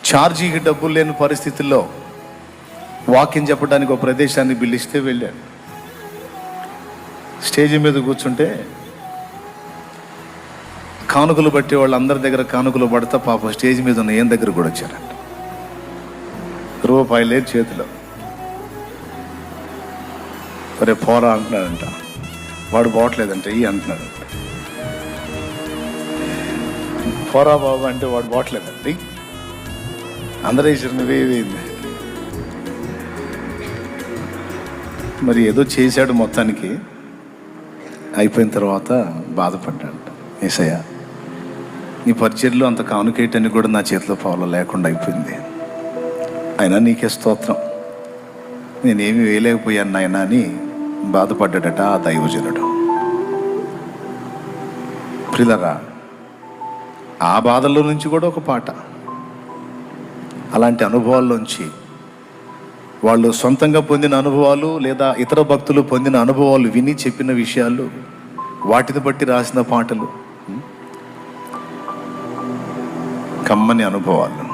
ఛార్జీకి డబ్బులు లేని పరిస్థితుల్లో వాక్యం చెప్పడానికి ఒక ప్రదేశాన్ని పిలిస్తే వెళ్ళాడు. స్టేజ్ మీద కూర్చుంటే కానుకలు బట్టి వాళ్ళందరి దగ్గర కానుకలు పడతా పాప స్టేజ్ మీద ఉన్న ఏం దగ్గర కూడా వచ్చారంట. రూపాయి లేదు చేతిలో. ఒరే పోరా అంటున్నాడంట. వాడు పోవట్లేదంట, ఈ అంటున్నాడంట. పోరా బాబు అంటే వాడు పోవట్లేదండి. అందరూ వేసారు, నువ్వేమైంది. మరి ఏదో చేశాడు, మొత్తానికి అయిపోయిన తర్వాత బాధపడ్డాడు. యేసయ్య, నీ పరిచర్లో అంత కానుకేయటానికి కూడా నా చేతిలో పావులో లేకుండా అయిపోయింది. అయినా నీకే స్తోత్రం, నేనేమి వేయలేకపోయాను నాయన అని బాధపడ్డాడట ఆ దైవజనుడు. ప్రియులారా, ఆ బాధల్లో నుంచి కూడా ఒక పాట. అలాంటి అనుభవాల్లోంచి వాళ్ళు సొంతంగా పొందిన అనుభవాలు లేదా ఇతర భక్తులు పొందిన అనుభవాలు విని చెప్పిన విషయాలు, వాటిని బట్టి రాసిన పాటలు, కమ్మని అనుభవాలు.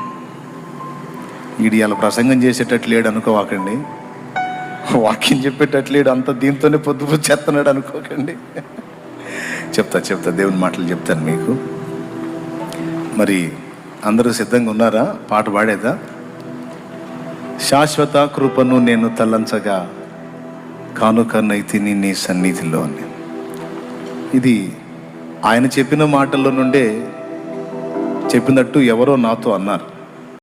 వీడి అలా ప్రసంగం చేసేటట్లేడు అనుకోవాకండి, వాక్యం చెప్పేటట్లేడు, అంత దీంతోనే పొద్దు చేస్తున్నాడు అనుకోకండి. చెప్తా దేవుని మాటలు చెప్తాను మీకు. మరి అందరూ సిద్ధంగా ఉన్నారా? పాట పాడేదా? శాశ్వత కృపను నేను తలంచగా కానుకనైతిని నీ సన్నిధిలో. ఇది ఆయన చెప్పిన మాటల్లో నుండే చెప్పినట్టు ఎవరో నాతో అన్నారు.